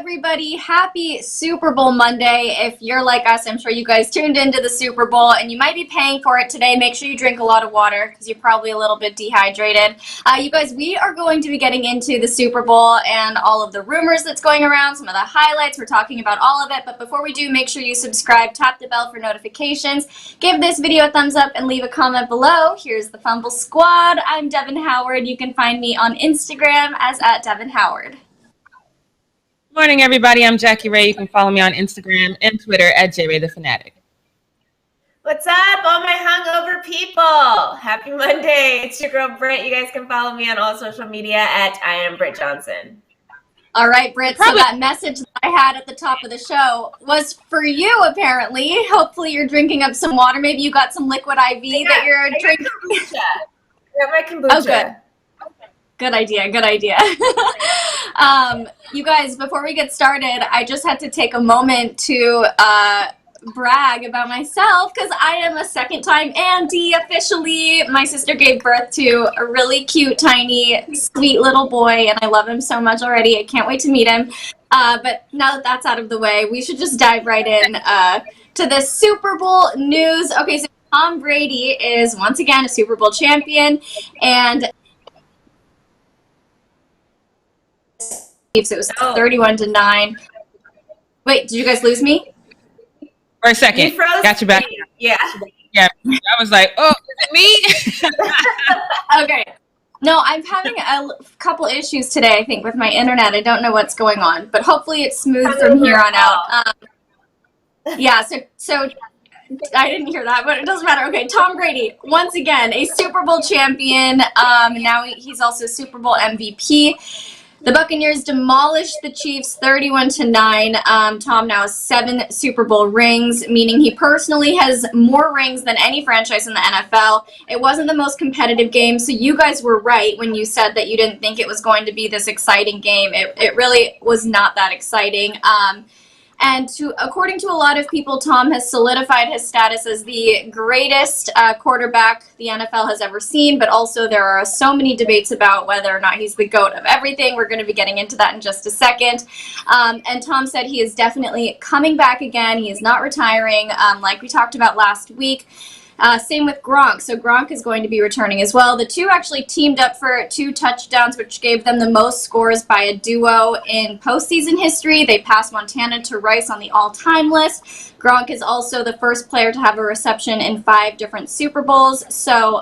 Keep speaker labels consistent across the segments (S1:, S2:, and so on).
S1: everybody. Happy Super Bowl Monday. If you're like us, I'm sure you guys tuned into the Super Bowl and you might be paying for it today. Make sure you drink a lot of water because you're probably a little bit dehydrated. You guys, we are going to be getting into the Super Bowl and all of the rumors that's going around, some of the highlights. We're talking about all of it. But before we do, make sure you subscribe, tap the bell for notifications, give this video a thumbs up, and leave a comment below. Here's the Fumble Squad. I'm Devin Howard. You can find me on Instagram as @DevinHoward.
S2: Morning, everybody. I'm Jackie Ray. You can follow me on Instagram and Twitter @JRayTheFanatic.
S3: What's up, all my hungover people? Happy Monday. It's your girl, Britt. You guys can follow me on all social media at I am Britt Johnson.
S1: All right, Britt, so that message that I had at the top of the show was for you, apparently. Hopefully you're drinking up some water. Maybe you got some liquid IV that you're drinking.
S3: Kombucha. I got my kombucha.
S1: Oh, good. Good idea. Good idea. You guys, before we get started, I just had to take a moment to brag about myself because I am a second-time auntie officially. My sister gave birth to a really cute, tiny, sweet little boy, and I love him so much already. I can't wait to meet him. But now that that's out of the way, we should just dive right in to the Super Bowl news. Okay, so Tom Brady is once again a Super Bowl champion, and it was 31-9. Wait, did you guys lose me?
S2: For a second.
S3: You froze.
S2: Got you back.
S3: Yeah.
S2: Yeah. I was like, oh, is it me?
S1: Okay. No, I'm having a couple issues today, I think, with my internet. I don't know what's going on, but hopefully it's smooth from here on out. Yeah, so I didn't hear that, but it doesn't matter. Okay, Tom Brady, once again, a Super Bowl champion. Now he's also Super Bowl MVP. The Buccaneers demolished the Chiefs 31-9. Tom now has 7 Super Bowl rings, meaning he personally has more rings than any franchise in the NFL. It wasn't the most competitive game, so you guys were right when you said that you didn't think it was going to be this exciting game. It really was not that exciting. And according to a lot of people, Tom has solidified his status as the greatest quarterback the NFL has ever seen, but also there are so many debates about whether or not he's the GOAT of everything. We're going to be getting into that in just a second. And Tom said he is definitely coming back again. He is not retiring, like we talked about last week. Same with Gronk. So Gronk is going to be returning as well. The two actually teamed up for 2 touchdowns, which gave them the most scores by a duo in postseason history. They passed Montana to Rice on the all-time list. Gronk is also the first player to have a reception in 5 different Super Bowls. So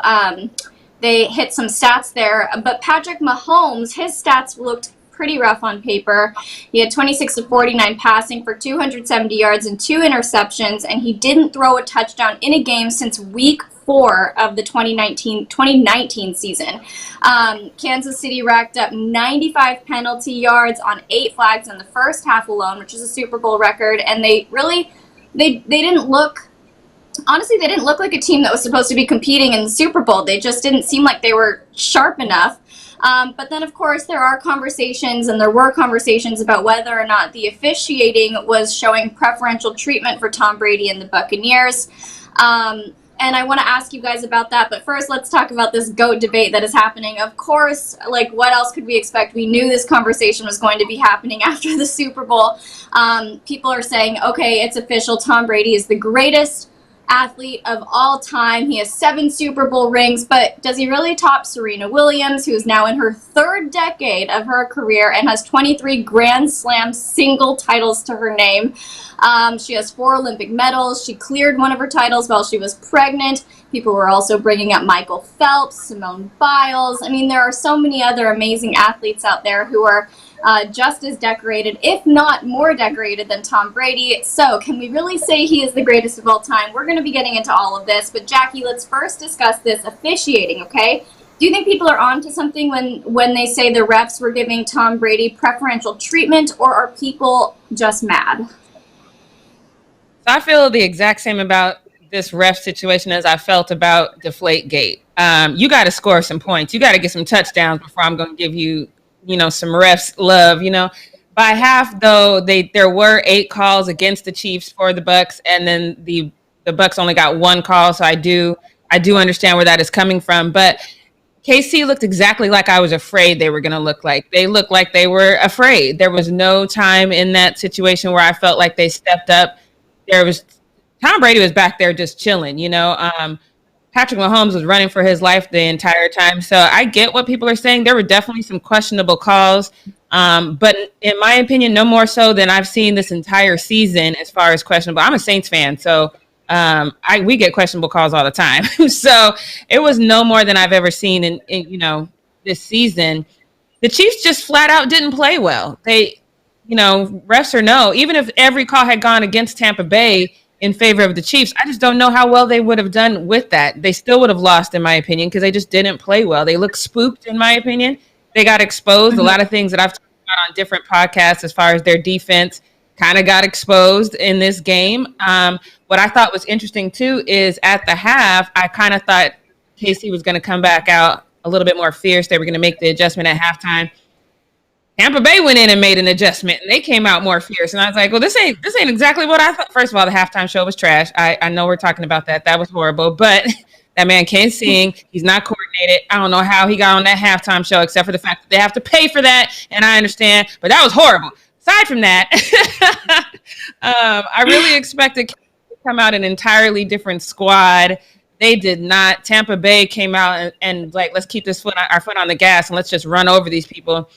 S1: they hit some stats there. But Patrick Mahomes, his stats looked pretty rough on paper. He had 26-49 passing for 270 yards and 2 interceptions, and he didn't throw a touchdown in a game since week 4 of the 2019 season. Kansas City racked up 95 penalty yards on 8 flags in the first half alone, which is a Super Bowl record, and they didn't look, honestly, they didn't look like a team that was supposed to be competing in the Super Bowl. They just didn't seem like they were sharp enough. But then, of course, there were conversations about whether or not the officiating was showing preferential treatment for Tom Brady and the Buccaneers. And I want to ask you guys about that. But first, let's talk about this GOAT debate that is happening. Of course, like, what else could we expect? We knew this conversation was going to be happening after the Super Bowl. People are saying, okay, it's official. Tom Brady is the greatest athlete of all time. He has 7 Super Bowl rings, but does he really top Serena Williams, who is now in her 3rd decade of her career and has 23 Grand Slam single titles to her name? She has 4 Olympic medals. She cleared one of her titles while she was pregnant. People were also bringing up Michael Phelps, Simone Biles. I mean, there are so many other amazing athletes out there who are just as decorated, if not more decorated than Tom Brady. So can we really say he is the greatest of all time? We're going to be getting into all of this, but Jackie, let's first discuss this officiating, okay? Do you think people are on to something when they say the refs were giving Tom Brady preferential treatment, or are people just mad?
S2: So I feel the exact same about this ref situation as I felt about Deflategate. You got to score some points. You got to get some touchdowns before I'm going to give you, some refs love. By half, though, there were 8 calls against the Chiefs for the Bucs, and then the Bucs only got 1 call. So I do understand where that is coming from. But KC looked exactly like I was afraid they were going to look like. They looked like they were afraid. There was no time in that situation where I felt like they stepped up. Tom Brady was back there just chilling, Patrick Mahomes was running for his life the entire time. So I get what people are saying. There were definitely some questionable calls. But in my opinion, no more so than I've seen this entire season as far as questionable. I'm a Saints fan, so we get questionable calls all the time. So it was no more than I've ever seen in this season. The Chiefs just flat out didn't play well. They, refs or no, even if every call had gone against Tampa Bay in favor of the Chiefs, I just don't know how well they would have done with that. They still would have lost, in my opinion, because they just didn't play well. They looked spooked, in my opinion. They got exposed. A lot of things that I've talked about on different podcasts as far as their defense kind of got exposed in this game. What I thought was interesting, too, is at the half, I kind of thought KC was going to come back out a little bit more fierce. They were going to make the adjustment at halftime. Tampa Bay went in and made an adjustment, and they came out more fierce. And I was like, well, this ain't exactly what I thought. First of all, the halftime show was trash. I know we're talking about that. That was horrible. But that man can't sing. He's not coordinated. I don't know how he got on that halftime show, except for the fact that they have to pay for that. And I understand. But that was horrible. Aside from that, I really expected to come out an entirely different squad. They did not. Tampa Bay came out and like, let's keep our foot on the gas and let's just run over these people.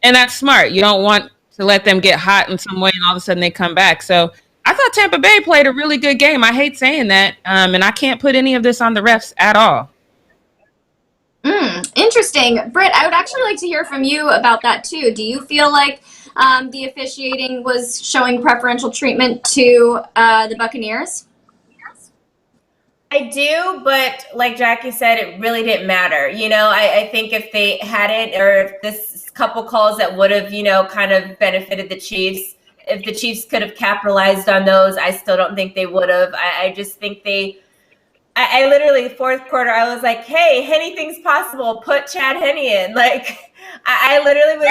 S2: And that's smart. You don't want to let them get hot in some way and all of a sudden they come back. So I thought Tampa Bay played a really good game. I hate saying that. And I can't put any of this on the refs at all.
S1: Interesting. Britt, I would actually like to hear from you about that too. Do you feel like the officiating was showing preferential treatment to the Buccaneers?
S3: I do, but like Jackie said, it really didn't matter. I think if they hadn't, or if this couple calls that would have, kind of benefited the Chiefs, if the Chiefs could have capitalized on those, I still don't think they would have. I just think I literally, fourth quarter, I was like, hey, anything's possible. Put Chad Henne in. Like, I literally was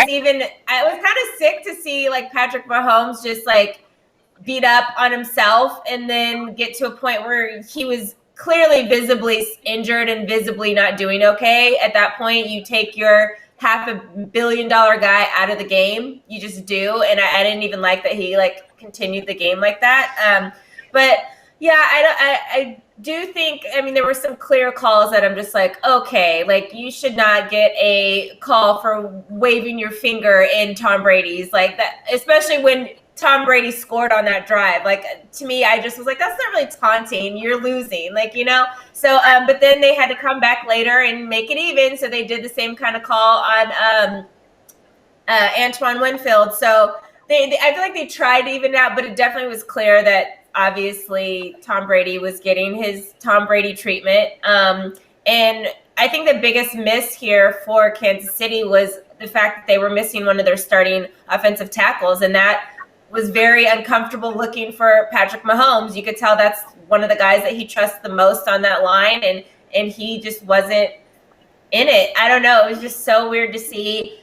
S3: I was kind of sick to see like Patrick Mahomes just like beat up on himself and then get to a point where he was clearly visibly injured and visibly not doing okay. At that point, you take your $500 million guy out of the game. You just do. And I didn't even like that he like continued the game like that. But yeah, I do think, there were some clear calls that I'm just like, okay, like you should not get a call for waving your finger in Tom Brady's like that, especially when Tom Brady scored on that drive. Like, to me, I just was like, that's not really taunting. You're losing, So, but then they had to come back later and make it even. So they did the same kind of call on Antoine Winfield. So I feel like they tried to even it out, but it definitely was clear that obviously Tom Brady was getting his Tom Brady treatment. And I think the biggest miss here for Kansas City was the fact that they were missing one of their starting offensive tackles, and that was very uncomfortable looking for Patrick Mahomes. You could tell that's one of the guys that he trusts the most on that line, and he just wasn't in it. I don't know. It was just so weird to see.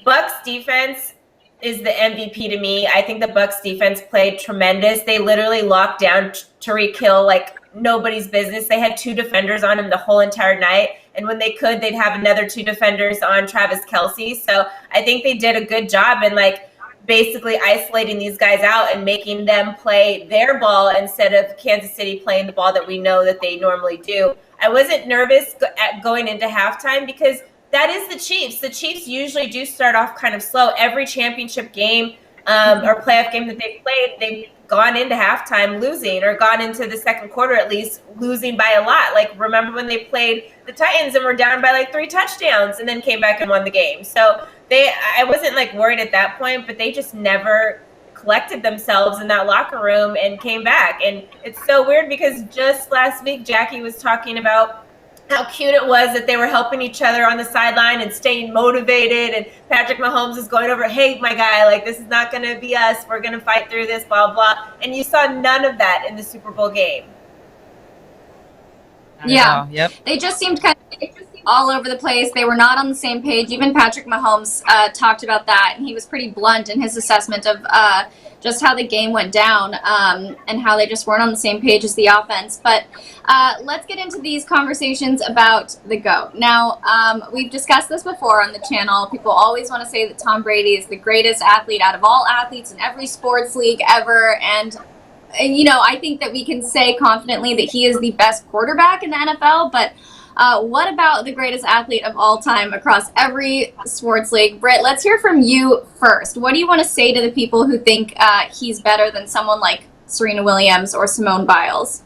S3: Bucks defense is the MVP to me. I think the Bucks defense played tremendous. They literally locked down Tyreek Hill like nobody's business. They had 2 defenders on him the whole entire night. And when they could, they'd have another 2 defenders on Travis Kelce. So I think they did a good job in like basically isolating these guys out and making them play their ball instead of Kansas City playing the ball that we know that they normally do. I wasn't nervous going into halftime because that is the Chiefs. The Chiefs usually do start off kind of slow. Every championship game or playoff game that they've played, they've gone into halftime losing, or gone into the second quarter at least losing by a lot. Like, remember when they played the Titans and were down by like 3 touchdowns and then came back and won the game. So I wasn't like worried at that point, but they just never collected themselves in that locker room and came back. And it's so weird because just last week, Jackie was talking about how cute it was that they were helping each other on the sideline and staying motivated. And Patrick Mahomes is going over, hey, my guy, like, this is not going to be us. We're going to fight through this, blah, blah. And you saw none of that in the Super Bowl game.
S1: Yeah.
S2: Yep.
S1: They just seemed kind of all over the place. They were not on the same page. Even Patrick Mahomes talked about that, and he was pretty blunt in his assessment of just how the game went down and how they just weren't on the same page as the offense. But let's get into these conversations about the GOAT. Now, we've discussed this before on the channel. People always want to say that Tom Brady is the greatest athlete out of all athletes in every sports league ever, and you know, I think that we can say confidently that he is the best quarterback in the NFL, but what about the greatest athlete of all time across every sports league? Britt, let's hear from you first. What do you want to say to the people who think he's better than someone like Serena Williams or Simone Biles?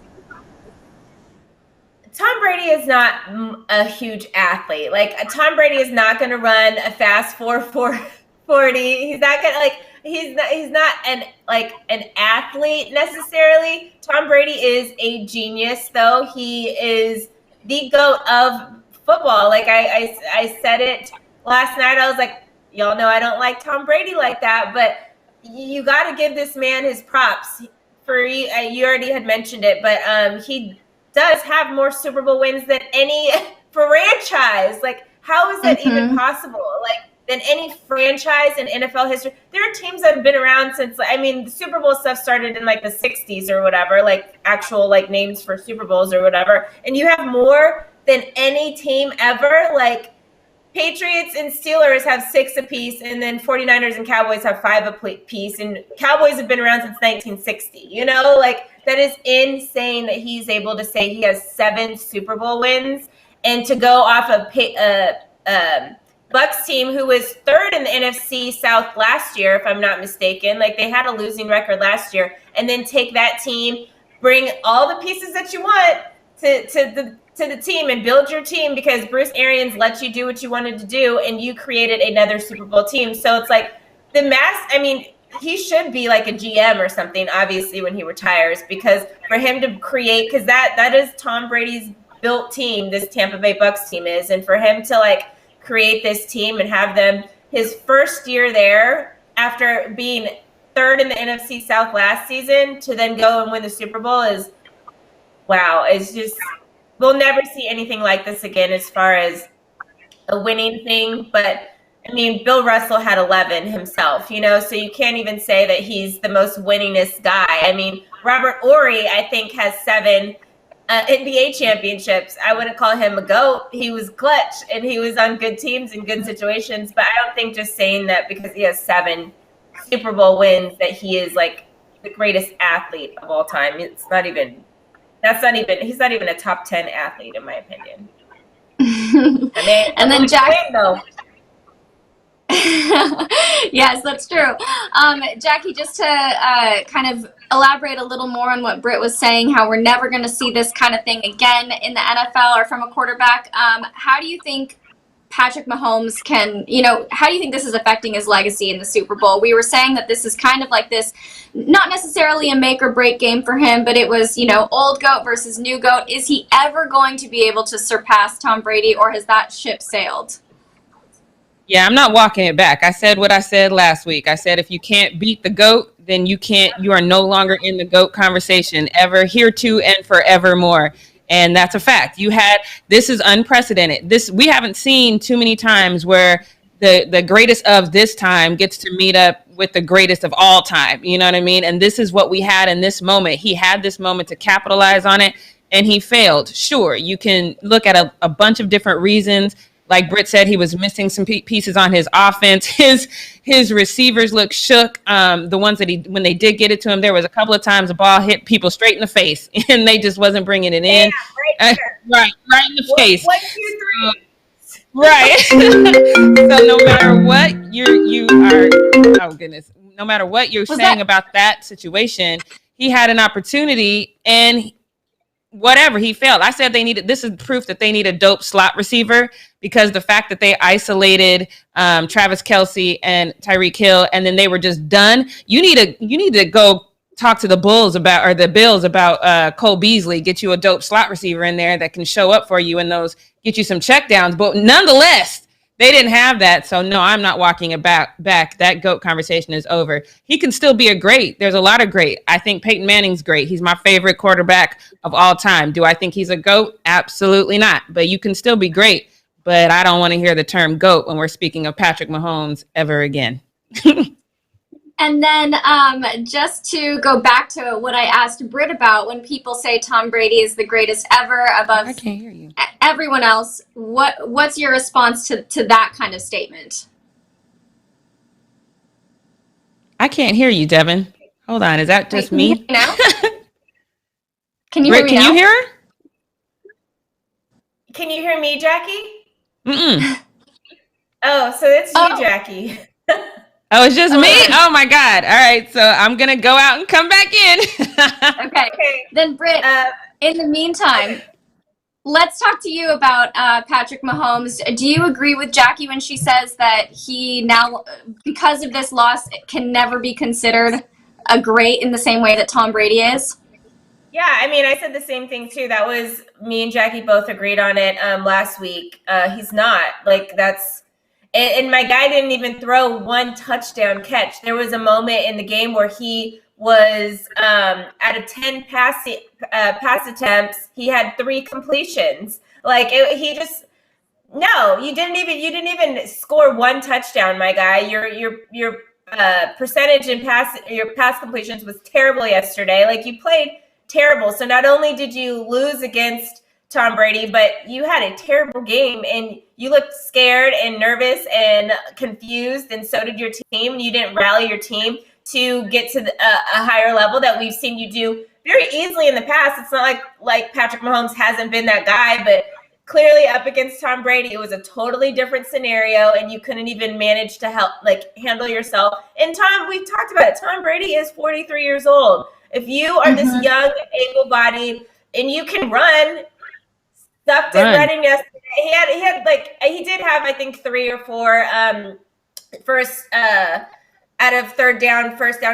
S3: Tom Brady is not a huge athlete. Like, Tom Brady is not going to run a fast 4.40. He's not going to, like, he's not an athlete necessarily. Tom Brady is a genius, though. He is the GOAT of football. Like, I said it last night. I was like, y'all know I don't like Tom Brady like that, but you got to give this man his props. You already had mentioned it, but he does have more Super Bowl wins than any franchise. Like, how is that even possible? Like, than any franchise in NFL history. There are teams that have been around since, I mean, the Super Bowl stuff started in like the 60s or whatever, like actual like names for Super Bowls or whatever. And you have more than any team ever. Like, Patriots and Steelers have 6 apiece, and then 49ers and Cowboys have 5 apiece. And Cowboys have been around since 1960. You know, like, that is insane that he's able to say he has 7 Super Bowl wins, and to go off of Bucs team who was 3rd in the NFC South last year, if I'm not mistaken. Like, they had a losing record last year, and then take that team, bring all the pieces that you want to the team and build your team, because Bruce Arians let you do what you wanted to do, and you created another Super Bowl team. So it's like I mean, he should be like a GM or something, obviously, when he retires, because for him to create, because that is Tom Brady's built team, this Tampa Bay Bucs team is, and for him to like create this team and have them his first year there after being 3rd in the NFC South last season to then go and win the Super Bowl is, wow. It's just, we'll never see anything like this again as far as a winning thing. But I mean, Bill Russell had 11 himself, you know, so you can't even say that he's the most winningest guy. I mean, Robert Ory, I think, has 7 NBA championships. I wouldn't call him a GOAT. He was clutch, and he was on good teams and good situations. But I don't think just saying that because he has 7 Super Bowl wins that he is like the greatest athlete of all time. He's not even a top 10 athlete in my opinion.
S1: And then Jack, though. Yes, that's true. Jackie, just to kind of elaborate a little more on what Britt was saying, how we're never going to see this kind of thing again in the NFL or from a quarterback. How do you think Patrick Mahomes how do you think this is affecting his legacy in the Super Bowl? We were saying that this is kind of like this, not necessarily a make or break game for him, but it was, old GOAT versus new GOAT. Is he ever going to be able to surpass Tom Brady, or has that ship sailed?
S2: Yeah, I'm not walking it back. I said what I said last week. I said if you can't beat the GOAT, then you are no longer in the GOAT conversation ever, hereto and forevermore. And that's a fact. This is unprecedented. We haven't seen too many times where the greatest of this time gets to meet up with the greatest of all time. You know what I mean? And this is what we had in this moment. He had this moment to capitalize on it, and he failed. Sure, you can look at a bunch of different reasons. Like Britt said, he was missing some pieces on his offense. His receivers looked shook. The ones that when they did get it to him, there was a couple of times the ball hit people straight in the face, and they just wasn't bringing it in.
S3: Yeah,
S2: right in the face.
S3: 1, 2, 3.
S2: Right. So no matter what no matter what you're saying about that situation, he had an opportunity, and whatever, he failed. I said this is proof that they need a dope slot receiver, because the fact that they isolated Travis Kelce and Tyreek Hill, and then they were just done. You need to go talk to the Bills about Cole Beasley, get you a dope slot receiver in there that can show up for you in those, get you some checkdowns. But nonetheless, They didn't have that, so no, I'm not walking it back. That GOAT conversation is over. He can still be a great. There's a lot of great. I think Peyton Manning's great. He's my favorite quarterback of all time. Do I think he's a GOAT? Absolutely not. But you can still be great. But I don't want to hear the term GOAT when we're speaking of Patrick Mahomes ever again.
S1: And then just to go back to what I asked Britt about, when people say Tom Brady is the greatest ever above
S2: I can't hear you.
S1: Everyone else, what's your response to that kind of statement?
S2: I can't hear you, Devin. Hold on. Is that just me?
S1: Can you hear me now? Can you
S2: Britt,
S1: hear me
S2: can
S1: now?
S2: you hear her?
S3: Can you hear me, Jackie?
S2: Mm-mm.
S3: Oh, so it's you, Jackie.
S2: Oh, it's just me? Oh, my God. All right. So I'm going to go out and come back in.
S1: Okay. Then, Britt, in the meantime, let's talk to you about Patrick Mahomes. Do you agree with Jackie when she says that he now, because of this loss, can never be considered a great in the same way that Tom Brady is?
S3: Yeah, I mean, I said the same thing too. That was me and Jackie both agreed on it last week. He's not like that's, and my guy didn't even throw one touchdown catch. There was a moment in the game where he was out of 10 pass attempts, he had 3 completions. Like he just no, you didn't even score one touchdown, my guy. Your percentage in your pass completions was terrible yesterday. Like you played terrible. So not only did you lose against Tom Brady, but you had a terrible game and you looked scared and nervous and confused, and so did your team. You didn't rally your team to get to a higher level that we've seen you do very easily in the past. It's not like Patrick Mahomes hasn't been that guy, but clearly up against Tom Brady, it was a totally different scenario, and you couldn't even manage to handle yourself. And Tom, we've talked about it. Tom Brady is 43 years old. If you are this young, able-bodied, and you can run, sucked at running yesterday. He did have, I think, 3 or 4 first down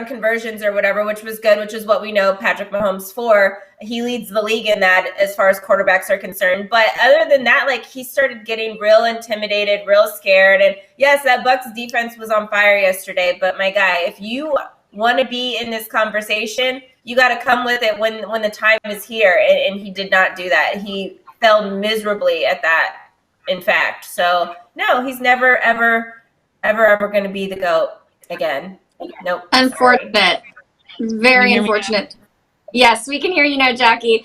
S3: conversions or whatever, which was good, which is what we know Patrick Mahomes for. He leads the league in that as far as quarterbacks are concerned. But other than that, like, he started getting real intimidated, real scared. And yes, that Bucs defense was on fire yesterday. But my guy, if you want to be in this conversation, you got to come with it when the time is here. And he did not do that. He fell miserably at that, in fact. So no, he's never, ever going to be the GOAT again. Nope.
S1: Unfortunate. Very unfortunate. Yes, we can hear you now, Jackie.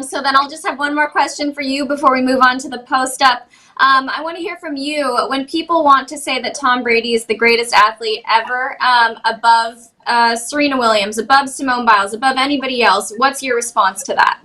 S1: So then I'll just have one more question for you before we move on to the post-up. I want to hear from you. When people want to say that Tom Brady is the greatest athlete ever, above Serena Williams, above Simone Biles, above anybody else, what's your response to that?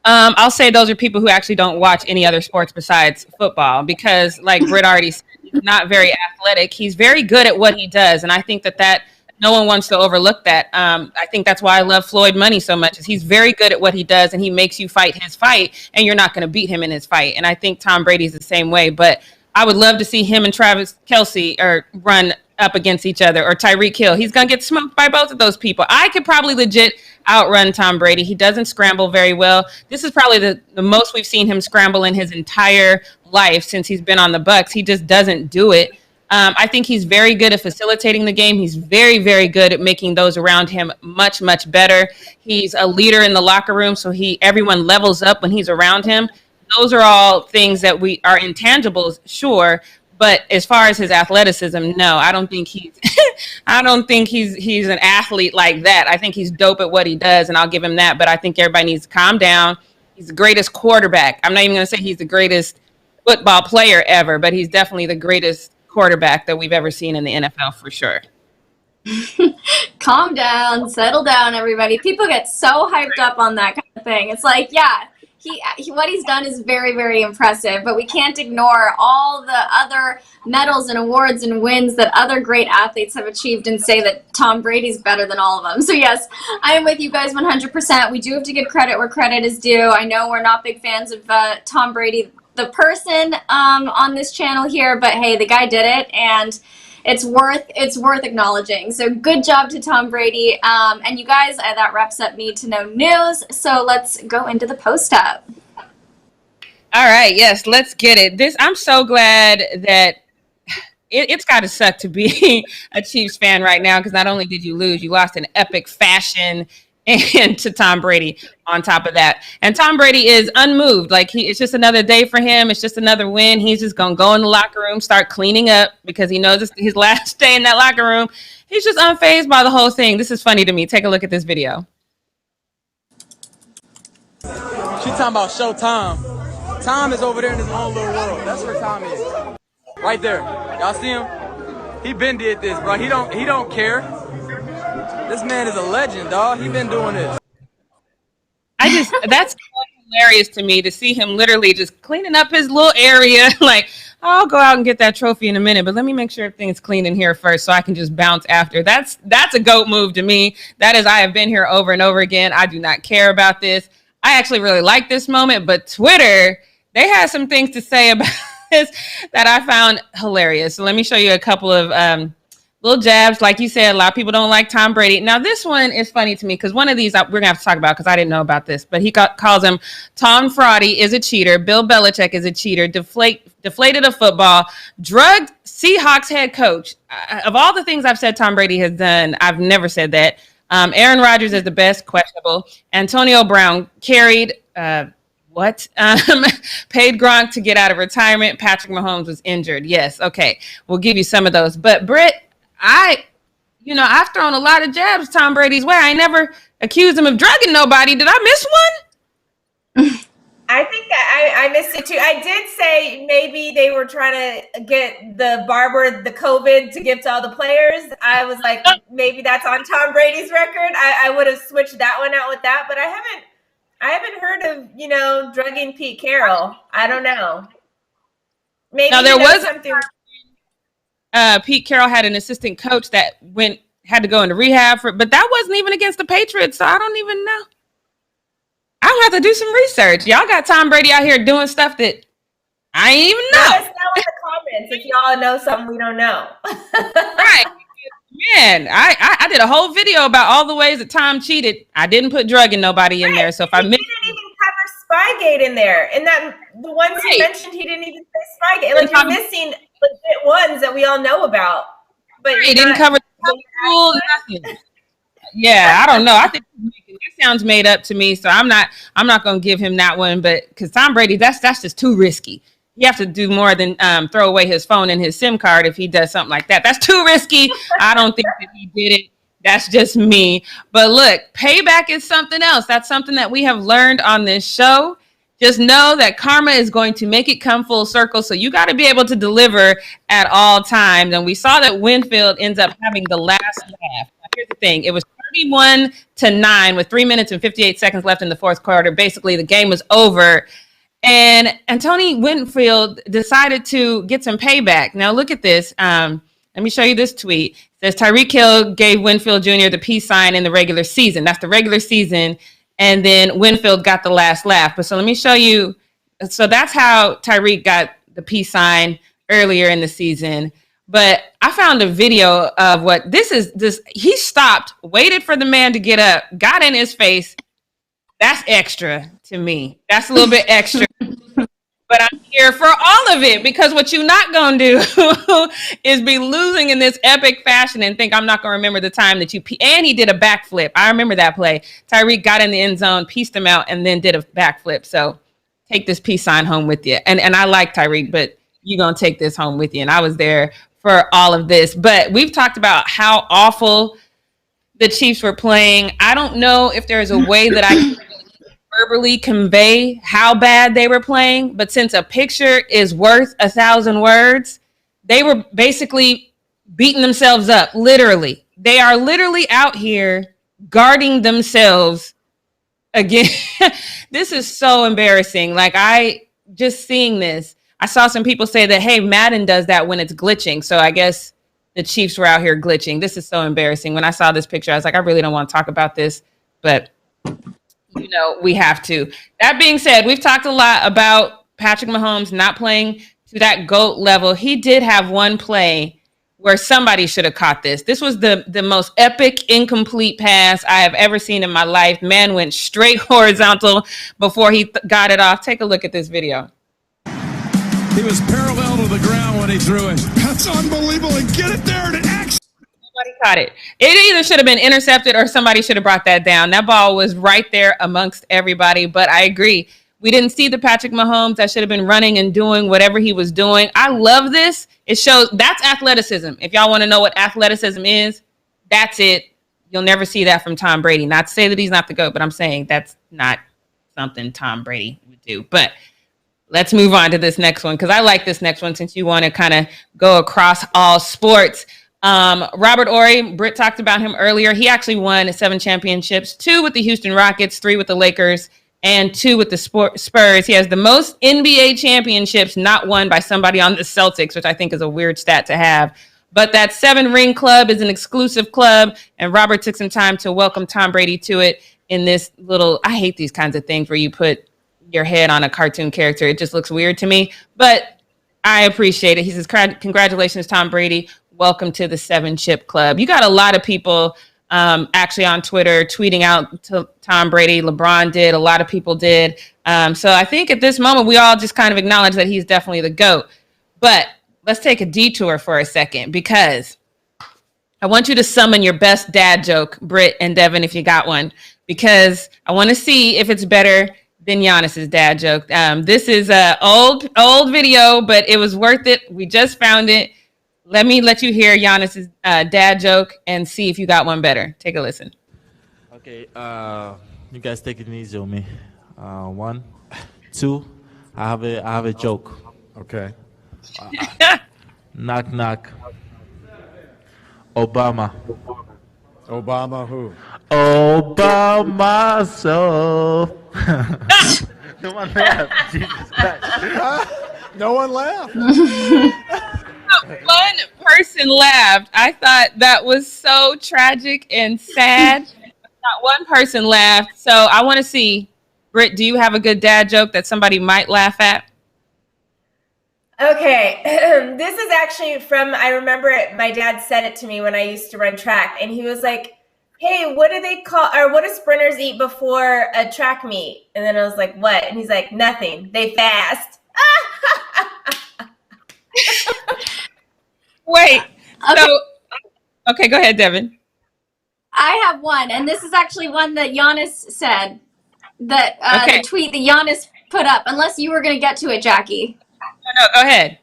S2: I'll say those are people who actually don't watch any other sports besides football, because like Britt already said, he's not very athletic. He's very good at what he does. And I think that no one wants to overlook that. I think that's why I love Floyd Money so much, is he's very good at what he does, and he makes you fight his fight, and you're not going to beat him in his fight. And I think Tom Brady's the same way, but I would love to see him and Travis Kelce run up against each other, or Tyreek Hill. He's going to get smoked by both of those people. I could probably legit outrun Tom Brady. He doesn't scramble very well. This is probably the most we've seen him scramble in his entire life since he's been on the Bucs. He just doesn't do it. I think he's very good at facilitating the game. He's very, very good at making those around him much, much better. He's a leader in the locker room, so everyone levels up when he's around him. Those are all things that are intangibles, sure. But as far as his athleticism, no, I don't think he's he's an athlete like that. I think he's dope at what he does, and I'll give him that. But I think everybody needs to calm down. He's the greatest quarterback. I'm not even going to say he's the greatest football player ever, but he's definitely the greatest quarterback that we've ever seen in the NFL for sure.
S1: Calm down, settle down, everybody. People get so hyped up on that kind of thing. It's like, yeah, what he's done is very, very impressive, but we can't ignore all the other medals and awards and wins that other great athletes have achieved and say that Tom Brady's better than all of them. So yes, I am with you guys 100%. We do have to give credit where credit is due. I know we're not big fans of Tom Brady, the person, on this channel here, but hey, the guy did it, and it's worth acknowledging. So good job to Tom Brady. And you guys, that wraps up Need to Know News. So let's go into the post-up.
S2: All right, yes, let's get it. I'm so glad that it's got to suck to be a Chiefs fan right now, because not only did you lose, you lost in epic fashion and to Tom Brady on top of that. And Tom Brady is unmoved. Like it's just another day for him. It's just another win. He's just going to go in the locker room, start cleaning up because he knows it's his last day in that locker room. He's just unfazed by the whole thing. This is funny to me. Take a look at this video.
S4: She talking about Showtime. Tom is over there in his own little world. That's where Tom is. Right there. Y'all see him? He been did this, bro. He don't care. This man is a legend, dog. He been doing this.
S2: That's hilarious to me to see him literally just cleaning up his little area. Like, I'll go out and get that trophy in a minute, but let me make sure everything's clean in here first so I can just bounce after. That's a GOAT move to me. That is, I have been here over and over again. I do not care about this. I actually really like this moment, but Twitter, they had some things to say about this that I found hilarious. So let me show you a couple of little jabs. Like you said, a lot of people don't like Tom Brady. Now, this one is funny to me because one of these we're going to have to talk about because I didn't know about this. But he calls him Tom Fraudy is a cheater. Bill Belichick is a cheater. Deflated a football. Drugged Seahawks head coach. Of all the things I've said Tom Brady has done, I've never said that. Aaron Rodgers is the best, questionable. Antonio Brown carried... paid Gronk to get out of retirement. Patrick Mahomes was injured. Yes. Okay. We'll give you some of those. But Britt, I've thrown a lot of jabs Tom Brady's way. I never accused him of drugging nobody. Did I miss one?
S3: I think that I missed it too. I did say maybe they were trying to get the barber the COVID to give to all the players. I was like, maybe that's on Tom Brady's record. I would have switched that one out with that, but I haven't heard of, drugging Pete Carroll. I don't know. Maybe
S2: now, there was
S3: something.
S2: Pete Carroll had an assistant coach that had to go into rehab but that wasn't even against the Patriots, so I don't even know. I'll have to do some research. Y'all got Tom Brady out here doing stuff that I ain't even know.
S3: Let us know in the comments if y'all know something we don't know.
S2: Right. Man, I did a whole video about all the ways that Tom cheated. I didn't put drugging nobody in there. So if I missed,
S3: he didn't even cover Spygate in there. And that the ones he mentioned, he didn't even say Spygate. Like, you're missing legit ones that we all know about. But
S2: he didn't cover the school, nothing. Yeah, I don't know. I think it sounds made up to me. So I'm not going to give him that one. But because Tom Brady, that's just too risky. You have to do more than throw away his phone and his SIM card if he does something like that. That's too risky. I don't think that he did it. That's just me. But look, payback is something else. That's something that we have learned on this show. Just know that karma is going to make it come full circle. So you got to be able to deliver at all times. And we saw that Winfield ends up having the last laugh. Now, here's the thing. It was 31-9 with 3 minutes and 58 seconds left in the fourth quarter. Basically, the game was over. And Tony Winfield decided to get some payback. Now, look at this. Let me show you this tweet. It says Tyreek Hill gave Winfield Jr. the peace sign in the regular season. That's the regular season. And then Winfield got the last laugh. But so let me show you. So that's how Tyreek got the peace sign earlier in the season. But I found a video of what this is. He stopped, waited for the man to get up, got in his face. That's extra to me. That's a little bit extra. But I'm here for all of it because what you're not going to do is be losing in this epic fashion and think I'm not going to remember the time that and he did a backflip. I remember that play. Tyreek got in the end zone, pieced him out, and then did a backflip. So take this peace sign home with you. And I like Tyreek, but you're going to take this home with you. And I was there for all of this. But we've talked about how awful the Chiefs were playing. I don't know if there's a way that I can verbally convey how bad they were playing, but since a picture is worth 1,000 words, they were basically beating themselves up. Literally, they are literally out here guarding themselves again. This is so embarrassing. Like, I just seeing this, I saw some people say that, hey, Madden does that when it's glitching. So I guess the Chiefs were out here glitching. This is so embarrassing. When I saw this picture, I was like, I really don't want to talk about this, but we have to. That being said, we've talked a lot about Patrick Mahomes not playing to that GOAT level. He did have one play where somebody should have caught this. This was the most epic incomplete pass I have ever seen in my life. Man went straight horizontal before he got it off. Take a look at this video.
S5: He was parallel to the ground when he threw it. That's unbelievable. And get it there to X.
S2: Nobody caught it. It either should have been intercepted or somebody should have brought that down. That ball was right there amongst everybody. But I agree. We didn't see the Patrick Mahomes that should have been running and doing whatever he was doing. I love this. It shows that's athleticism. If y'all want to know what athleticism is, that's it. You'll never see that from Tom Brady. Not to say that he's not the GOAT, but I'm saying that's not something Tom Brady would do. But let's move on to this next one because I like this next one since you want to kind of go across all sports. Robert Horry, Britt talked about him earlier. He actually won 7 championships, 2 with the Houston Rockets, 3 with the Lakers, and 2 with the Spurs. He has the most NBA championships not won by somebody on the Celtics, which I think is a weird stat to have. But that 7-ring club is an exclusive club, and Robert took some time to welcome Tom Brady to it in this little, I hate these kinds of things where you put your head on a cartoon character. It just looks weird to me, but I appreciate it. He says, congratulations, Tom Brady. Welcome to the 7-chip club. You got a lot of people actually on Twitter tweeting out to Tom Brady. LeBron did. A lot of people did. So I think at this moment, we all just kind of acknowledge that he's definitely the GOAT. But let's take a detour for a second because I want you to summon your best dad joke, Britt and Devin, if you got one, because I want to see if it's better than Giannis's dad joke. This is an old video, but it was worth it. We just found it. Let me let you hear Giannis's dad joke and see if you got one better. Take a listen.
S6: Okay, you guys take it easy on me. 1, 2, I have a joke.
S5: Okay.
S6: Knock, knock. Obama.
S5: Obama who?
S6: Obama so. No one laughed. Jesus Christ.
S5: No one laughed.
S2: One person laughed. I thought that was so tragic and sad. Not one person laughed. So I want to see, Britt, do you have a good dad joke that somebody might laugh at?
S3: Okay, this is actually from, I remember it, my dad said it to me when I used to run track, and he was like, hey, what do they call, or what do sprinters eat before a track meet? And then I was like, what? And he's like, nothing, they fast.
S2: Wait, okay, go ahead, Devin.
S1: I have one, and this is actually one that Giannis said, that
S2: Okay.
S1: the tweet that Giannis put up, unless you were going to get to it, Jackie.
S2: No, go ahead.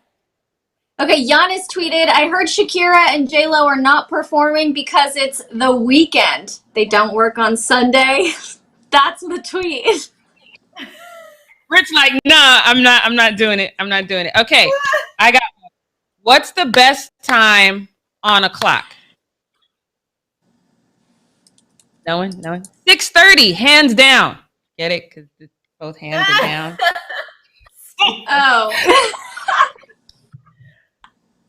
S1: Okay, Giannis tweeted, I heard Shakira and J-Lo are not performing because it's the weekend. They don't work on Sunday. That's the tweet.
S2: Britt's like, nah, I'm not doing it. I'm not doing it. Okay, I got one. What's the best time on a clock? No one? 6:30, hands down. Get it? Because both hands are down.
S1: Oh.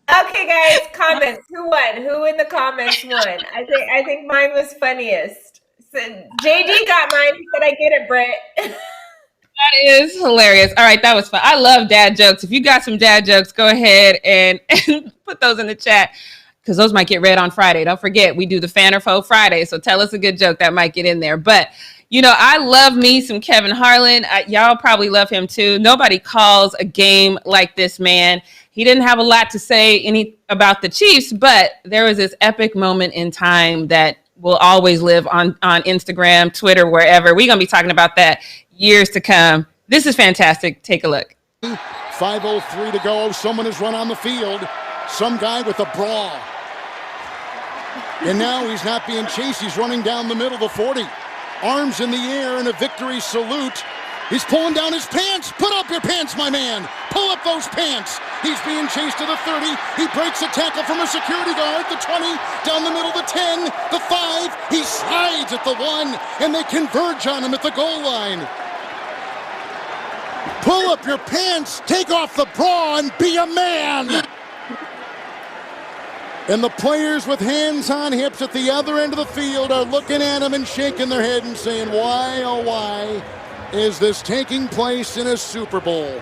S3: Okay, guys, comments. Who won? Who in the comments won? I think mine was funniest. So JD got mine. He said, I get it, Britt.
S2: That is hilarious. All right, that was fun. I love dad jokes. If you got some dad jokes, go ahead and put those in the chat because those might get read on Friday. Don't forget, we do the Fan or Foe Friday, so tell us a good joke that might get in there. But, you know, I love me some Kevin Harlan. Y'all probably love him too. Nobody calls a game like this man. He didn't have a lot to say about the Chiefs, but there was this epic moment in time that will always live on Instagram, Twitter, wherever. We're going to be talking about that years to come. This is fantastic. Take a look.
S7: 5:03 to go. Someone has run on the field. Some guy with a bra. And now he's not being chased. He's running down the middle of the 40. Arms in the air in a victory salute. He's pulling down his pants. Put up your pants, my man. Pull up those pants. He's being chased to the 30. He breaks a tackle from a security guard. The 20, down the middle, the 10, the 5. He slides at the 1, and they converge on him at the goal line. Pull up your pants, take off the bra, and be a man. And the players with hands on hips at the other end of the field are looking at him and shaking their head and saying, why, oh why, is this taking place in a Super Bowl?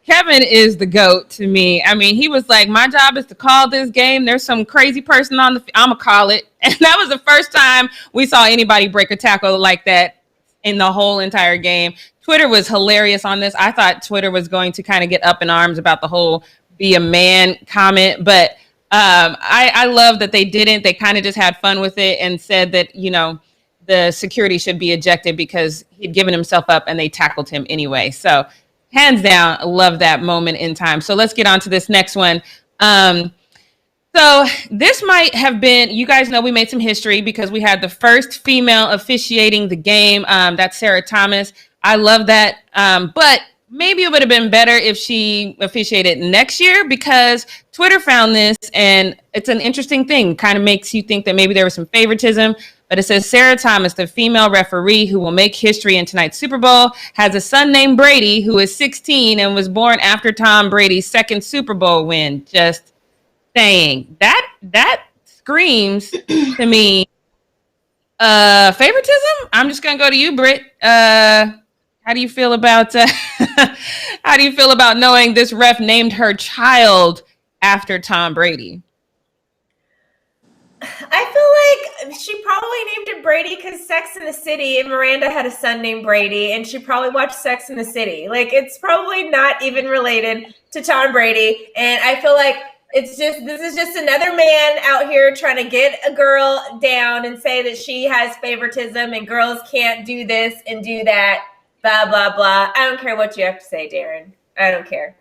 S2: Kevin is the GOAT to me. I mean, he was like, my job is to call this game. There's some crazy person on the field. I'm going to call it. And that was the first time we saw anybody break a tackle like that in the whole entire game. Twitter was hilarious on this. I thought Twitter was going to kind of get up in arms about the whole "be a man" comment, but I love that they didn't. They kind of just had fun with it and said that, you know, the security should be ejected because he'd given himself up and they tackled him anyway. So hands down, love that moment in time. So let's get on to this next one. So this might have been, you guys know we made some history because we had the first female officiating the game. That's Sarah Thomas. I love that. But maybe it would have been better if she officiated next year, because Twitter found this and it's an interesting thing. Kind of makes you think that maybe there was some favoritism. But it says Sarah Thomas, the female referee who will make history in tonight's Super Bowl, has a son named Brady who is 16 and was born after Tom Brady's second Super Bowl win. Just saying. That screams to me favoritism. I'm just gonna go to you, Britt. How do you feel about knowing this ref named her child after Tom Brady?
S3: I feel like she probably named it Brady because Sex in the City, and Miranda had a son named Brady, and she probably watched Sex in the City. Like, it's probably not even related to Tom Brady. And I feel like this is just another man out here trying to get a girl down and say that she has favoritism and girls can't do this and do that, blah, blah, blah. I don't care what you have to say, Darren. I don't care.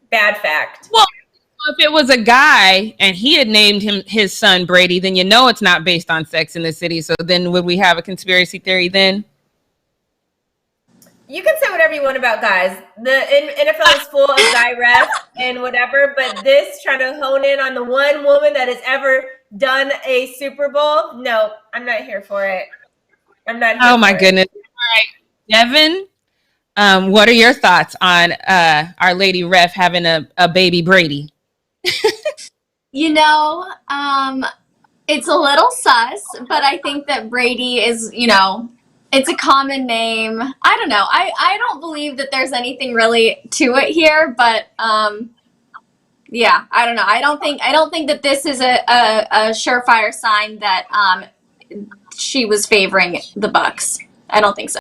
S3: Bad fact.
S2: Well, if it was a guy and he had named his son Brady, then you know it's not based on Sex in the City. So then would we have a conspiracy theory then?
S3: You can say whatever you want about guys. The NFL is full of guy refs and whatever, but this trying to hone in on the one woman that has ever done a Super Bowl, no, I'm not here for it. I'm not here
S2: Oh my goodness. All right, Devin, what are your thoughts on our lady ref having a baby Brady?
S1: You know, it's a little sus, but I think that Brady is, you know, it's a common name. I don't know. I don't believe that there's anything really to it here, but yeah, I don't know. I don't think that this is a surefire sign that she was favoring the Bucks. I don't think so.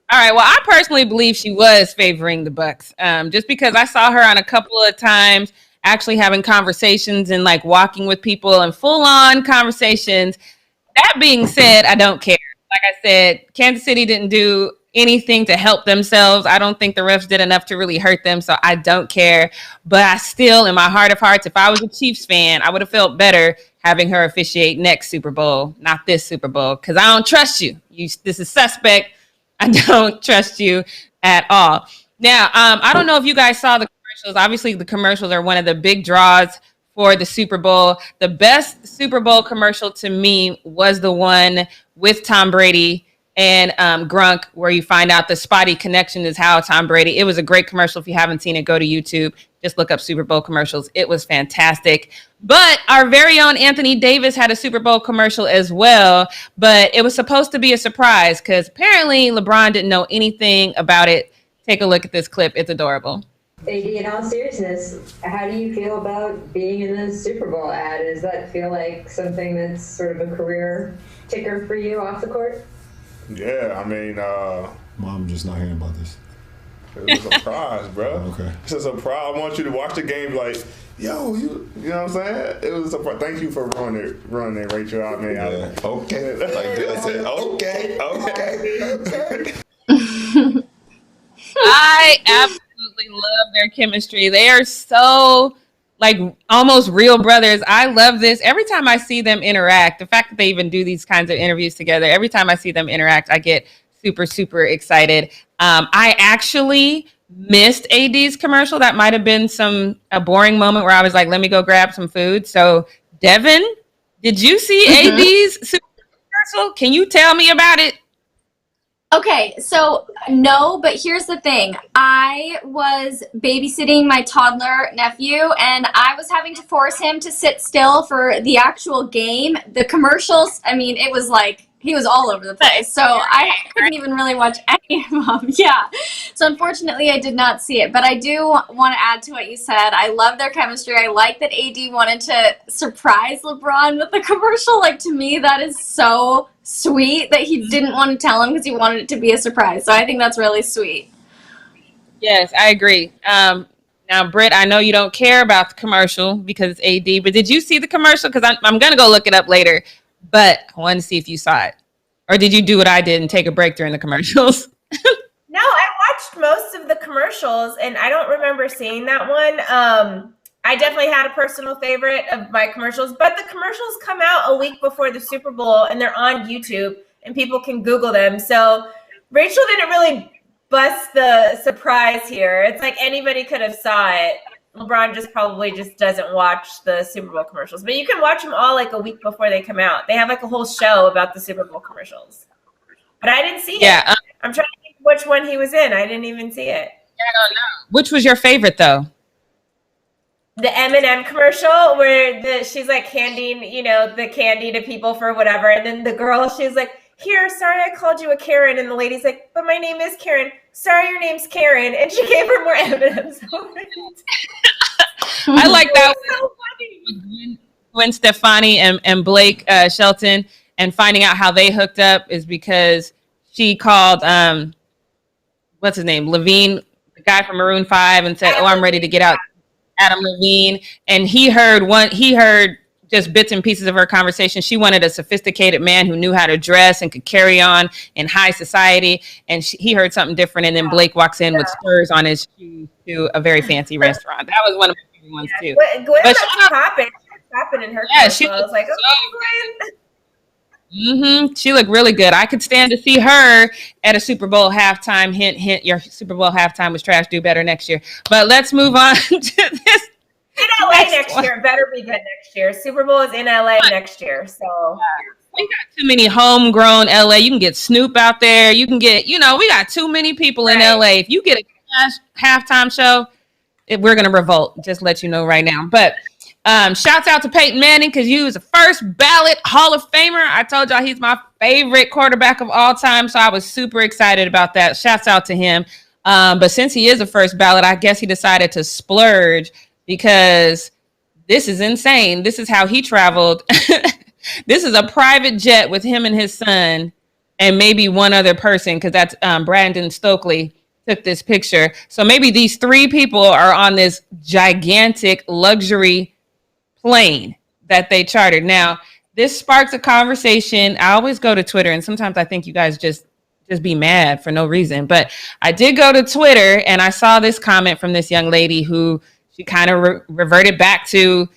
S2: All right. Well, I personally believe she was favoring the Bucks, just because I saw her on a couple of times actually having conversations and like walking with people and full on conversations. That being said, I don't care. Like I said, Kansas City didn't do anything to help themselves. I don't think the refs did enough to really hurt them, so I don't care. But I still, in my heart of hearts, if I was a Chiefs fan, I would have felt better having her officiate next Super Bowl, not this Super Bowl, because I don't trust you. This is suspect. I don't trust you at all. Now, I don't know if you guys saw the commercials. Obviously, the commercials are one of the big draws for the Super Bowl. The best Super Bowl commercial to me was the one with Tom Brady and Grunk, where you find out the spotty connection is how Tom Brady. It was a great commercial. If you haven't seen it, go to YouTube. Just look up Super Bowl commercials. It was fantastic. But our very own Anthony Davis had a Super Bowl commercial as well. But it was supposed to be a surprise because apparently LeBron didn't know anything about it. Take a look at this clip. It's adorable.
S8: AD, in all seriousness, how do you feel about being in the Super Bowl ad? Does that feel like something that's sort of a career ticker for you off the court?
S9: Yeah, I mean,
S5: Mom just not hearing about this.
S9: it was a surprise, bro.
S5: Okay.
S9: It's a surprise. I want you to watch the game like, yo, you know what I'm saying? It was a surprise. Thank you for running it, Rachel. I mean,
S5: Yeah. Okay. Like Bill said, okay.
S2: I absolutely love their chemistry. They are so like almost real brothers. I love this. Every time I see them interact, the fact that they even do these kinds of interviews together, every time I see them interact, I get super, super excited. I actually missed AD's commercial. That might have been a boring moment where I was like, let me go grab some food. So Devin, did you see AD's Super commercial? Can you tell me about it?
S1: Okay, so no, but here's the thing. I was babysitting my toddler nephew, and I was having to force him to sit still for the actual game. The commercials, I mean, it was like he was all over the place. So I couldn't even really watch any of them. Yeah. So unfortunately, I did not see it. But I do want to add to what you said. I love their chemistry. I like that AD wanted to surprise LeBron with the commercial. Like, to me, that is so sweet that he didn't want to tell him because he wanted it to be a surprise. So I think that's really sweet.
S2: Yes, I agree. Now, Britt, I know you don't care about the commercial because it's AD, but did you see the commercial? Because I'm going to go look it up later, but I wanted to see if you saw it. Or did you do what I did and take a break during the commercials?
S3: No, I watched most of the commercials, and I don't remember seeing that one. I definitely had a personal favorite of my commercials, but the commercials come out a week before the Super Bowl, and they're on YouTube, and people can Google them. So Rachel didn't really bust the surprise here. It's like anybody could have saw it. LeBron probably doesn't watch the Super Bowl commercials, but you can watch them all like a week before they come out. They have like a whole show about the Super Bowl commercials, but I didn't see it. I'm trying to think which one he was in. I didn't even see it.
S2: I don't know. Which was your favorite though?
S3: The M&M commercial where she's like handing, the candy to people for whatever. And then the girl, she's like, here, sorry I called you a Karen. And the lady's like, but my name is Karen. Sorry, your name's Karen. And she gave her more M&Ms.
S2: I like that. So funny. Gwen Stefani and Blake Shelton, and finding out how they hooked up is because she called, what's his name? Levine, the guy from Maroon 5, and said, I'm ready to get out. Adam Levine, and he heard just bits and pieces of her conversation. She wanted a sophisticated man who knew how to dress and could carry on in high society, and he heard something different. And then Blake walks in with spurs on his shoes to a very fancy restaurant. That was one of my favorite ones too.
S3: Gwen was popping in her.
S2: Yeah, she was like, she looked really good. I could stand to see her at a Super Bowl halftime. Hint, hint. Your Super Bowl halftime was trash. Do better next year. But let's move on to this.
S3: In LA next year. Better be good next year. Super Bowl is in LA next year. So
S2: we got too many homegrown LA. You can get Snoop out there. You can get, we got too many people in LA. If you get a halftime show, we're going to revolt. Just let you know right now. But shouts out to Peyton Manning because he was the first ballot Hall of Famer. I told y'all he's my favorite quarterback of all time, so I was super excited about that. Shouts out to him. But since he is a first ballot, I guess he decided to splurge because this is insane. This is how he traveled. This is a private jet with him and his son and maybe one other person because that's Brandon Stokely took this picture. So maybe these three people are on this gigantic luxury plane that they chartered. Now, this sparks a conversation. I always go to Twitter, and sometimes I think you guys just be mad for no reason. But I did go to Twitter, and I saw this comment from this young lady who she kind of reverted back to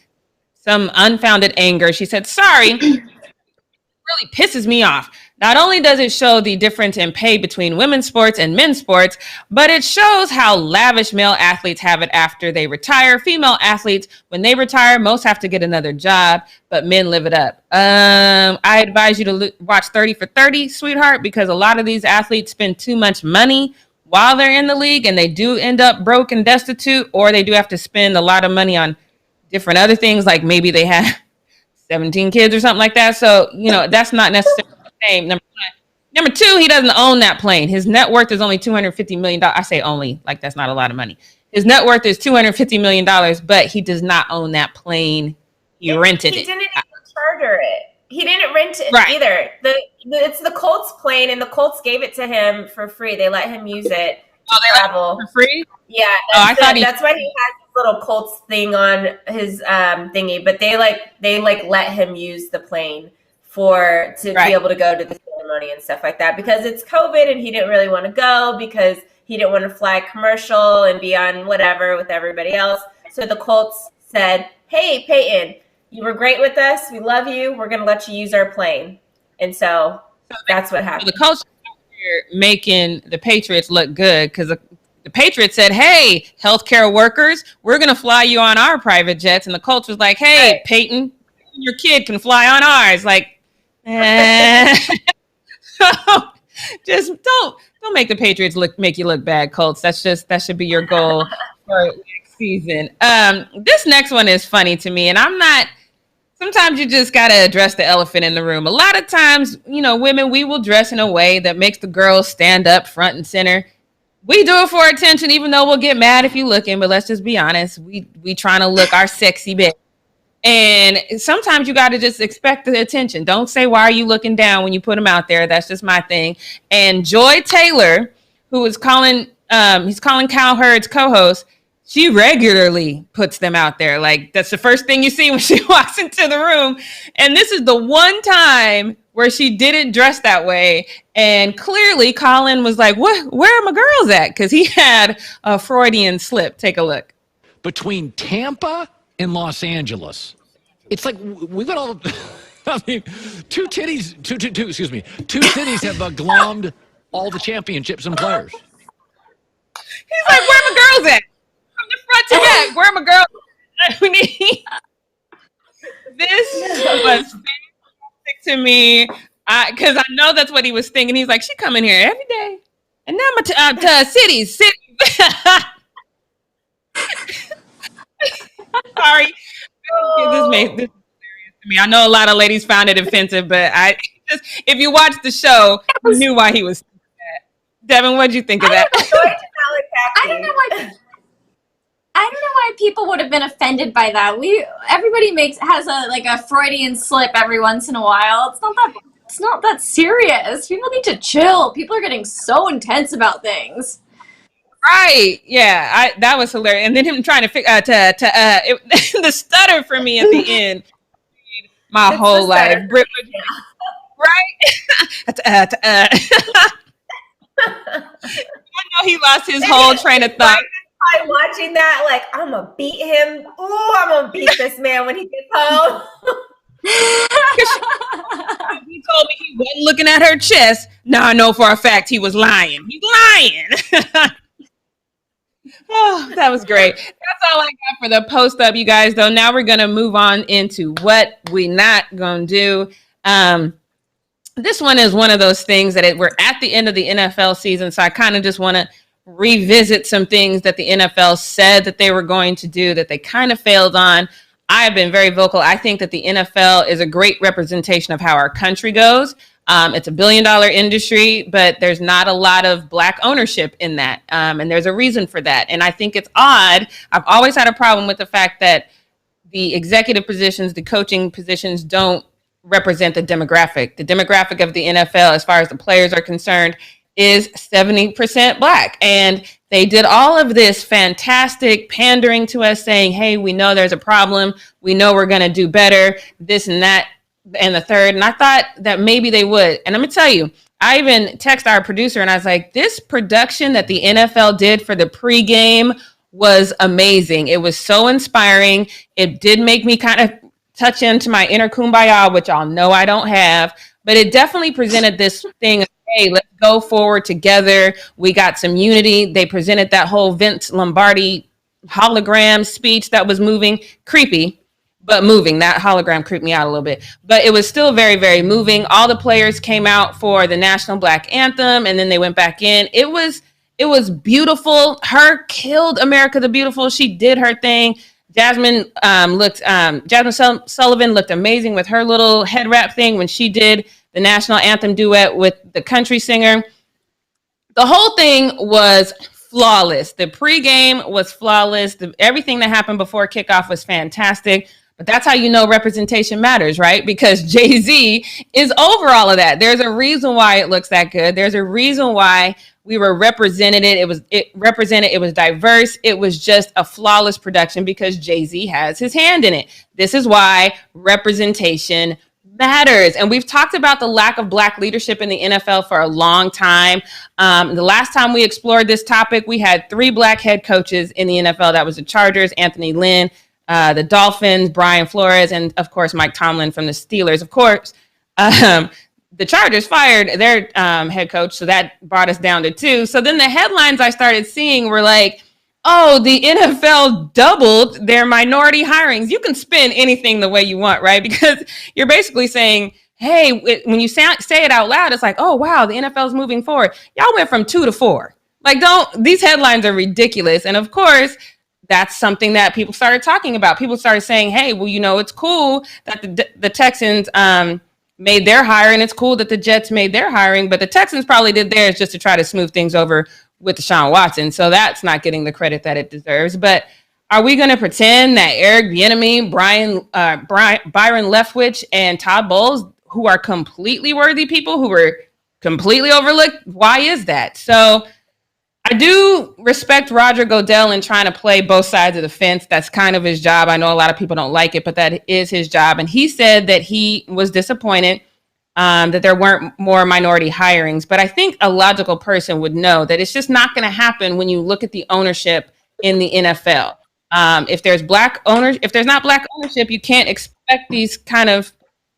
S2: some unfounded anger. She said, sorry, it really pisses me off. Not only does it show the difference in pay between women's sports and men's sports, but it shows how lavish male athletes have it after they retire. Female athletes, when they retire, most have to get another job, but men live it up. I advise you to watch 30 for 30, sweetheart, because a lot of these athletes spend too much money while they're in the league, and they do end up broke and destitute, or they do have to spend a lot of money on different other things, like maybe they have 17 kids or something like that. So, that's not necessarily same. Number two, he doesn't own that plane. His net worth is only $250 million. I say only, like that's not a lot of money. His net worth is $250 million, but he does not own that plane. He rented it.
S3: He didn't even charter it. He didn't rent it either. It's the Colts plane, and the Colts gave it to him for free. They let him use it to travel
S2: for free.
S3: Yeah, that's why he has this little Colts thing on his thingy. But they let him use the plane to be able to go to the ceremony and stuff like that because it's COVID and he didn't really want to go because he didn't want to fly commercial and be on whatever with everybody else. So the Colts said, hey, Peyton, you were great with us. We love you. We're going to let you use our plane. And so that's what happened.
S2: The coach making the Patriots look good because the Patriots said, hey, healthcare workers, we're going to fly you on our private jets. And the Colts was like, hey, Peyton, your kid can fly on ours. Like, so just don't make the Patriots make you look bad, Colts. That should be your goal for next season. This next one is funny to me, and sometimes you just got to address the elephant in the room. A lot of times, women, we will dress in a way that makes the girls stand up front and center. We do it for attention, even though we'll get mad if you're looking, but let's just be honest. We trying to look our sexy bit. And sometimes you got to just expect the attention. Don't say, why are you looking down when you put him out there? That's just my thing. And Joy Taylor, who is calling, he's calling Cowherd's co-host, she regularly puts them out there. Like, that's the first thing you see when she walks into the room. And this is the one time where she didn't dress that way. And clearly Colin was like, what? Where are my girls at? Because he had a Freudian slip. Take a look.
S10: Between Tampa and Los Angeles, it's like we've got all. I mean, two cities have glommed all the championships and players.
S2: He's like, where are my girls at? From the front to back, where are my girls? This was fantastic to me because I know that's what he was thinking. He's like, she come in here every day, and now my cities. Sorry, this made this hilarious to me. I know a lot of ladies found it offensive, but if you watched the show, you knew why he was thinking that. Devin, what'd you think of that?
S1: I don't know why people would have been offended by that. Everybody has a Freudian slip every once in a while. It's not that serious. People need to chill. People are getting so intense about things.
S2: Right. Yeah. That was hilarious. And then him trying to the stutter for me at the end. My whole life. Britt, right? I know he lost his whole train of thought.
S3: I'm watching that, like, I'm gonna beat him. Ooh, I'm gonna beat this man when he gets home.
S2: He told me he wasn't looking at her chest. Now I know for a fact he was lying. He's lying. Oh, that was great. That's all I got for the post up, you guys, though. Now we're going to move on into what we not going to do. This one is one of those things that we're at the end of the NFL season, so I kind of just want to revisit some things that the NFL said that they were going to do that they kind of failed on. I have been very vocal. I think that the NFL is a great representation of how our country goes. It's $1 billion industry, but there's not a lot of Black ownership in that. And there's a reason for that. And I think it's odd. I've always had a problem with the fact that the executive positions, the coaching positions don't represent the demographic. The demographic of the NFL, as far as the players are concerned, is 70% Black. And they did all of this fantastic pandering to us saying, hey, we know there's a problem. We know we're going to do better, this and that. And the third, and I thought that maybe they would. And I'm gonna tell you, I even text our producer and I was like, this production that the NFL did for the pregame was amazing. It was so inspiring. It did make me kind of touch into my inner kumbaya, which y'all know I don't have, but it definitely presented this thing of, hey, let's go forward together. We got some unity. They presented that whole Vince Lombardi hologram speech that was moving, creepy, but moving. That hologram creeped me out a little bit, but it was still very, very moving. All the players came out for the National Black Anthem, and then they went back in. It was beautiful. Her killed America the Beautiful. She did her thing. Jasmine Sullivan looked amazing with her little head wrap thing when she did the national anthem duet with the country singer. The whole thing was flawless. The pregame was flawless. Everything that happened before kickoff was fantastic. But that's how you know representation matters, right? Because Jay-Z is over all of that. There's a reason why it looks that good. There's a reason why we were represented. It was diverse. It was just a flawless production because Jay-Z has his hand in it. This is why representation matters. And we've talked about the lack of Black leadership in the NFL for a long time. The last time we explored this topic, we had 3 Black head coaches in the NFL. That was the Chargers, Anthony Lynn, the Dolphins, Brian Flores, and of course, Mike Tomlin from the Steelers. Of course, the Chargers fired their head coach, so that brought us down to 2. So then the headlines I started seeing were like, oh, the NFL doubled their minority hirings. You can spin anything the way you want, right? Because you're basically saying, hey, when you say it out loud, it's like, oh, wow, the NFL is moving forward. Y'all went from 2 to 4. Like, these headlines are ridiculous. And of course, that's something that people started talking about. People started saying, hey, well, it's cool that the Texans made their hire, and it's cool that the Jets made their hiring, but the Texans probably did theirs just to try to smooth things over with Deshaun Watson. So that's not getting the credit that it deserves. But Are we going to pretend that Eric Bieniemy, Byron Leftwich, and Todd Bowles, who are completely worthy people, who were completely overlooked? Why is that? So I do respect Roger Goodell in trying to play both sides of the fence. That's kind of his job. I know a lot of people don't like it, but that is his job. And he said that he was disappointed that there weren't more minority hirings. But I think a logical person would know that it's just not going to happen when you look at the ownership in the NFL. If there's not black ownership, you can't expect these kind of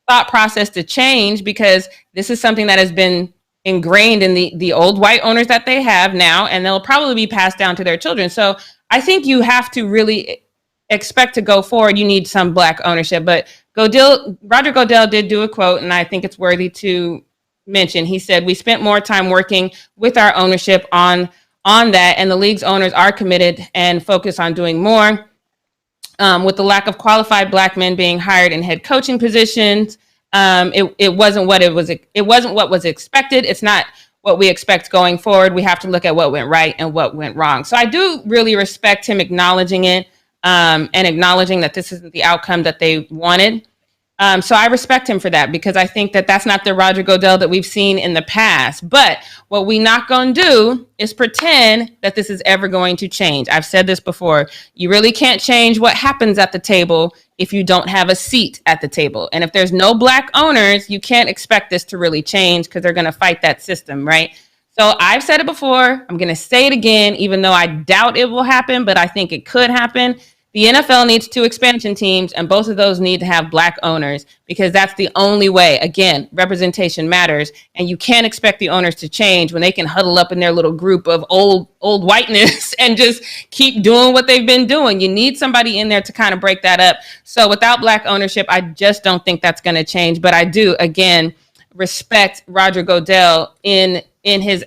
S2: thought process to change, because this is something that has been ingrained in the old white owners that they have now, and they'll probably be passed down to their children. So I think you have to really expect to go forward. You need some black ownership. But Roger Goodell did do a quote, and I think it's worthy to mention. He said, "We spent more time working with our ownership on that, and the league's owners are committed and focused on doing more. With the lack of qualified black men being hired in head coaching positions, it wasn't what was expected. It's not what we expect going forward. We have to look at what went right and what went wrong." So I do really respect him acknowledging it, and acknowledging that this isn't the outcome that they wanted. So I respect him for that, because I think that that's not the Roger Goodell that we've seen in the past. But what we not going to do is pretend that this is ever going to change. I've said this before. You really can't change what happens at the table if you don't have a seat at the table. And if there's no black owners, you can't expect this to really change, because they're going to fight that system, right? So I've said it before. I'm going to say it again, even though I doubt it will happen, but I think it could happen. The NFL needs 2 expansion teams, and both of those need to have black owners, because that's the only way. Again, representation matters, and you can't expect the owners to change when they can huddle up in their little group of old whiteness and just keep doing what they've been doing. You need somebody in there to kind of break that up. So without black ownership, I just don't think that's going to change. But I do, again, respect Roger Goodell in his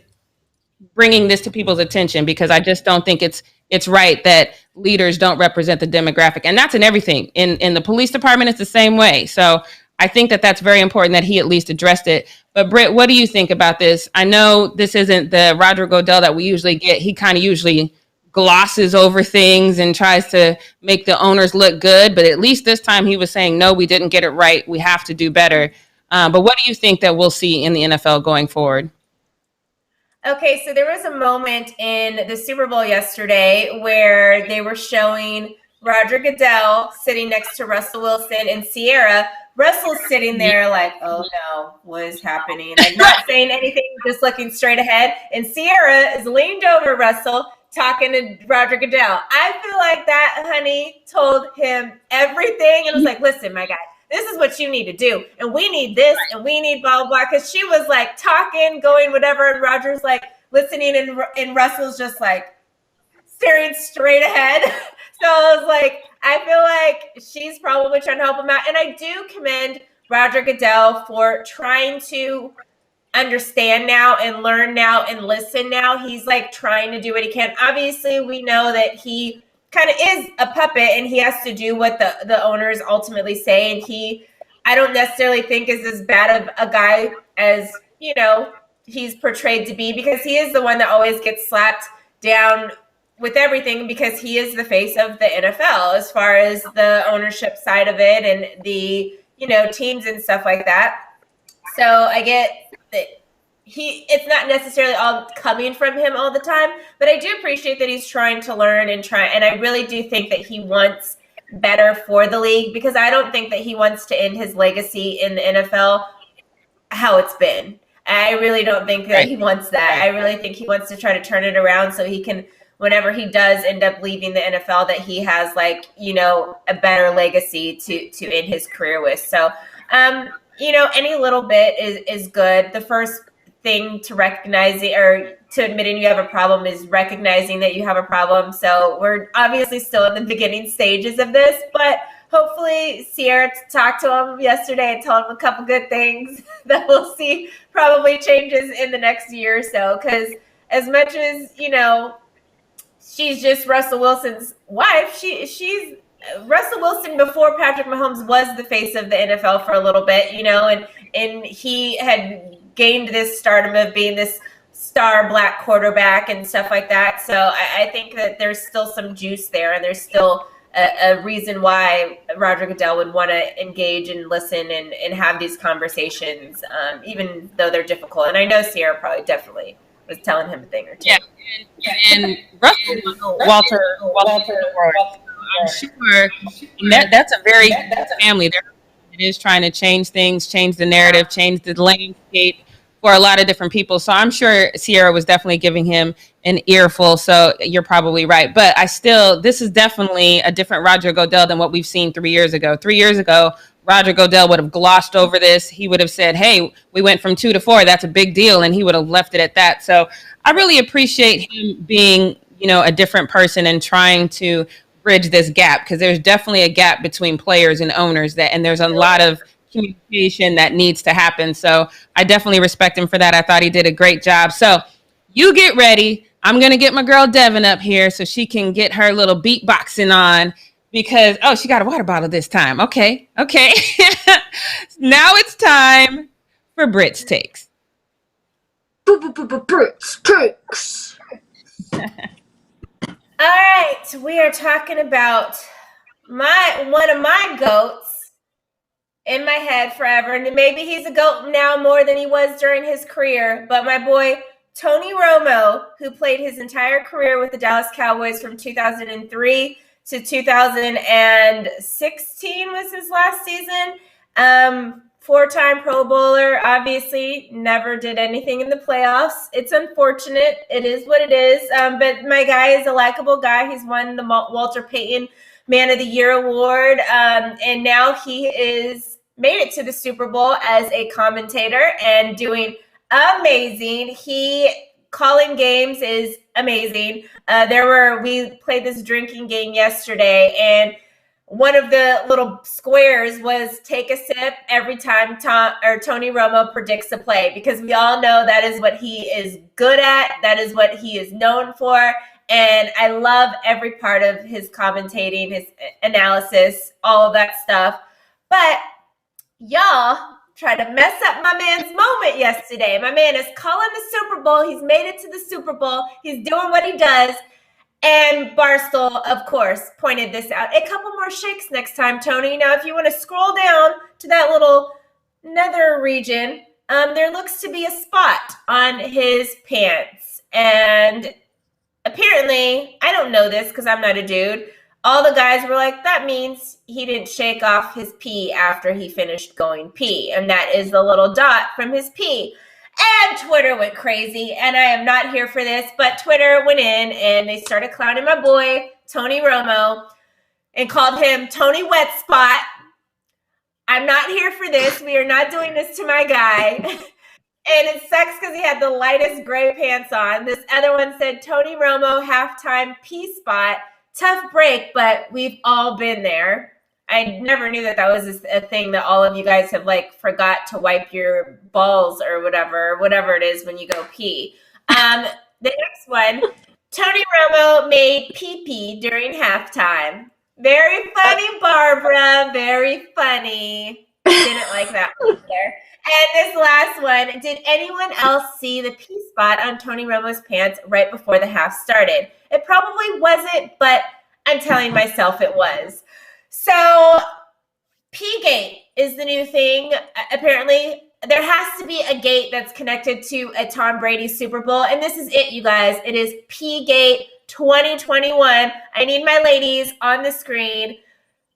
S2: bringing this to people's attention, because I just don't think it's right that leaders don't represent the demographic. And that's in everything. In the police department, it's the same way. So I think that that's very important that he at least addressed it. But Britt, what do you think about this? I know this isn't the Roger Goodell that we usually get. He kind of usually glosses over things and tries to make the owners look good. But at least this time he was saying, no, we didn't get it right. We have to do better. But what do you think that we'll see in the NFL going forward?
S3: Okay, so there was a moment in the Super Bowl yesterday where they were showing Roger Goodell sitting next to Russell Wilson and Sierra. Russell's sitting there like, oh no, what is happening? Like, not saying anything, just looking straight ahead. And Sierra is leaned over Russell, talking to Roger Goodell. I feel like that honey told him everything and was like, listen, my guy, this is what you need to do. And we need this and we need blah, blah, blah. Because she was like talking, going whatever. And Roger's like listening. And Russell's just like staring straight ahead. So I was like, I feel like she's probably trying to help him out. And I do commend Roger Goodell for trying to understand now and learn now and listen now. He's like trying to do what he can. Obviously, we know that he kind of is a puppet and he has to do what the owners ultimately say. And I don't necessarily think is as bad of a guy as, he's portrayed to be, because he is the one that always gets slapped down with everything, because he is the face of the NFL as far as the ownership side of it and the, teams and stuff like that. So I get that it's not necessarily all coming from him all the time, but I do appreciate that he's trying to learn and I really do think that he wants better for the league, because I don't think that he wants to end his legacy in the NFL how it's been. I really don't think that he wants that. I really think he wants to try to turn it around so he can, whenever he does end up leaving the NFL, that he has a better legacy to end his career with. So, any little bit is good. The first thing to recognizing or to admitting you have a problem is recognizing that you have a problem. So we're obviously still in the beginning stages of this, but hopefully Sierra talked to him yesterday and told him a couple good things that we'll see probably changes in the next year or so. Because as much as, she's just Russell Wilson's wife, she's Russell Wilson before Patrick Mahomes was the face of the NFL for a little bit, and he had gained this stardom of being this star black quarterback and stuff like that. So I think that there's still some juice there, and there's still a reason why Roger Goodell would want to engage and listen and have these conversations, even though they're difficult. And I know Sierra probably definitely was telling him a thing or two.
S2: Yeah, and Russell Walter, I'm sure that's a very family. It is trying to change things, change the narrative, change the landscape for a lot of different people. So I'm sure Sierra was definitely giving him an earful. So you're probably right. But this is definitely a different Roger Goodell than what we've seen 3 years ago. 3 years ago, Roger Goodell would have glossed over this. He would have said, hey, we went from 2 to 4. That's a big deal. And he would have left it at that. So I really appreciate him being, a different person and trying to bridge this gap, because there's definitely a gap between players and owners and there's a lot of communication that needs to happen. So I definitely respect him for that. I thought he did a great job. So you get ready. I'm going to get my girl Devin up here so she can get her little beatboxing on, because, she got a water bottle this time. Okay. Now it's time for Britt's takes.
S1: Britt's takes.
S3: All right, we are talking about one of my goats in my head forever, and maybe he's a goat now more than he was during his career, but my boy Tony Romo, who played his entire career with the Dallas Cowboys from 2003 to 2016 was his last season. 4-time Pro Bowler, obviously never did anything in the playoffs. It's unfortunate. It is what it is. But my guy is a likable guy. He's won the Walter Payton Man of the Year award. And now he is made it to the Super Bowl as a commentator and doing amazing. Calling games is amazing. We played this drinking game yesterday, and one of the little squares was take a sip every time Tony Romo predicts a play, because we all know that is what he is good at. That is what he is known for. And I love every part of his commentating, his analysis, all of that stuff. But y'all tried to mess up my man's moment yesterday. My man is calling the Super Bowl. He's made it to the Super Bowl. He's doing what he does. And Barstool, of course, pointed this out. A couple more shakes next time, Tony. Now, if you want to scroll down to that little nether region, there looks to be a spot on his pants. And apparently, I don't know this because I'm not a dude, all the guys were like, that means he didn't shake off his pee after he finished going pee. And that is the little dot from his pee. And Twitter went crazy, and I am not here for this, but Twitter went in and they started clowning my boy, Tony Romo, and called him Tony Wet Spot. I'm not here for this. We are not doing this to my guy. And it sucks because he had the lightest gray pants on. This other one said Tony Romo halftime pee spot. Tough break, but we've all been there. I never knew that was a thing that all of you guys have forgot to wipe your balls or whatever it is when you go pee. The next one, Tony Romo made pee-pee during halftime. Very funny, Barbara. Very funny. Didn't like that one there. And this last one, did anyone else see the pee spot on Tony Romo's pants right before the half started? It probably wasn't, but I'm telling myself it was. So, P-Gate is the new thing. Apparently, there has to be a gate that's connected to a Tom Brady Super Bowl. And this is it, you guys. It is P-Gate 2021. I need my ladies on the screen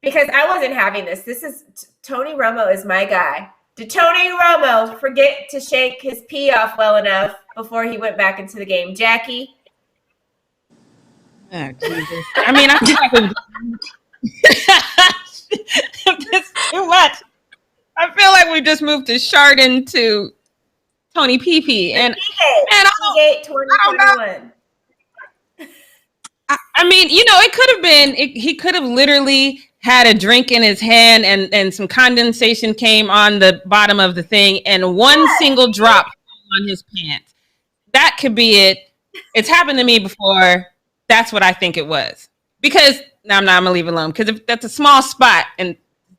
S3: because I wasn't having this. This is Tony Romo is my guy. Did Tony Romo forget to shake his pee off well enough before he went back into the game? Jackie?
S2: Oh, Jesus. I mean, I feel like that's too much. I feel like we just moved to Chardon to Tony Pee, and
S3: P-Gate 2021.
S2: I mean, it could have been. He could have literally had a drink in his hand, and some condensation came on the bottom of the thing, and one single drop on his pants. That could be it. It's happened to me before. That's what I think it was. Because I'm gonna leave it alone. Because if that's a small spot, and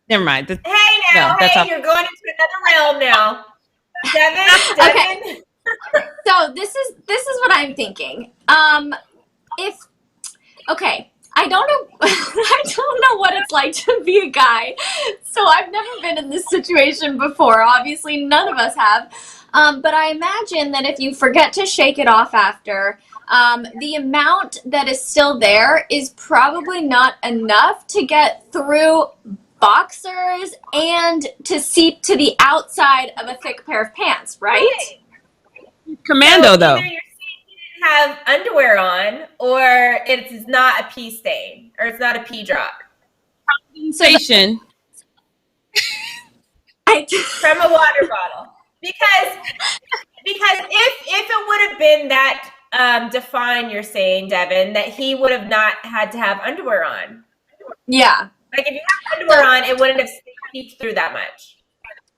S2: never mind.
S3: You're going into another realm now. Devin,
S1: Okay. So this is what I'm thinking. Okay, I don't know I don't know what it's like to be a guy. So I've never been in this situation before. Obviously none of us have. But I imagine that if you forget to shake it off after, the amount that is still there is probably not enough to get through boxers and to seep to the outside of a thick pair of pants, right?
S2: Commando, though.
S3: Either you're saying he didn't have underwear on, or it's not a pee stain, or it's not a pee drop.
S2: Sensation.
S3: From a water bottle. Because if it would have been that defined, you're saying, Devin, that he would have not had to have underwear on.
S1: Yeah.
S3: Like if you have underwear on, it wouldn't have seeped through that much.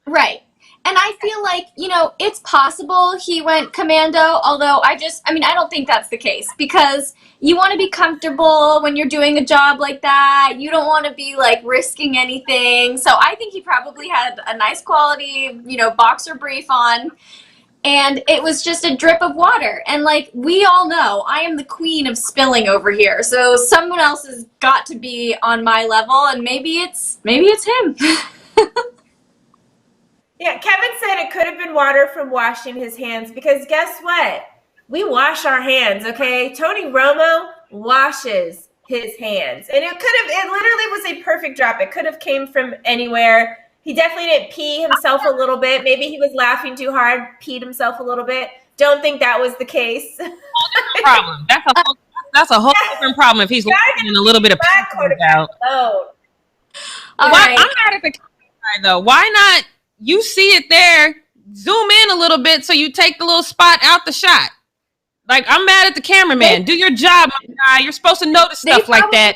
S1: Right. And I feel like, it's possible he went commando, although I don't think that's the case, because you want to be comfortable when you're doing a job like that. You don't want to be like risking anything. So I think he probably had a nice quality, boxer brief on, and it was just a drip of water. And like we all know, I am the queen of spilling over here. So someone else has got to be on my level, and maybe it's him.
S3: Yeah, Kevin said it could have been water from washing his hands, because guess what? We wash our hands, okay? Tony Romo washes his hands. And it literally was a perfect drop. It could have came from anywhere. He definitely didn't pee himself a little bit. Maybe he was laughing too hard, peed himself a little bit. Don't think that was the case.
S2: Problem. That's a whole different problem if he's laughing a little bit of pee out. I'm mad at the guy, though. Why not? You see it there, zoom in a little bit so you take the little spot out the shot. Like, I'm mad at the cameraman. Do your job, my guy. You're supposed to notice stuff like that.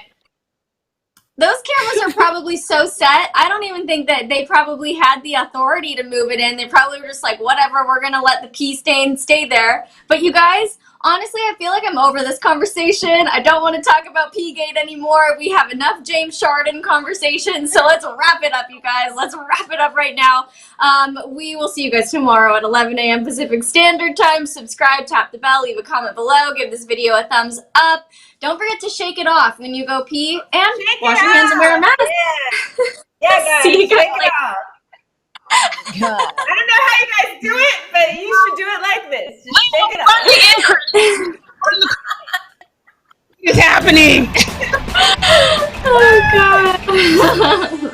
S1: Those cameras are probably so set. I don't even think that they probably had the authority to move it in. They probably were just like, whatever, we're going to let the pee stain stay there. But you guys, honestly, I feel like I'm over this conversation. I don't want to talk about P-Gate anymore. We have enough James Harden conversation. So let's wrap it up, you guys. Let's wrap it up right now. We will see you guys tomorrow at 11 a.m. Pacific Standard Time. Subscribe, tap the bell, leave a comment below, give this video a thumbs up. Don't forget to shake it off when you go pee, and wash your hands and wear a mask.
S3: Yeah, guys.
S1: See you guys later.
S3: God. I don't know how you guys do it, but you should do it like this. Just shake it up.
S2: It's happening.
S1: Oh, God.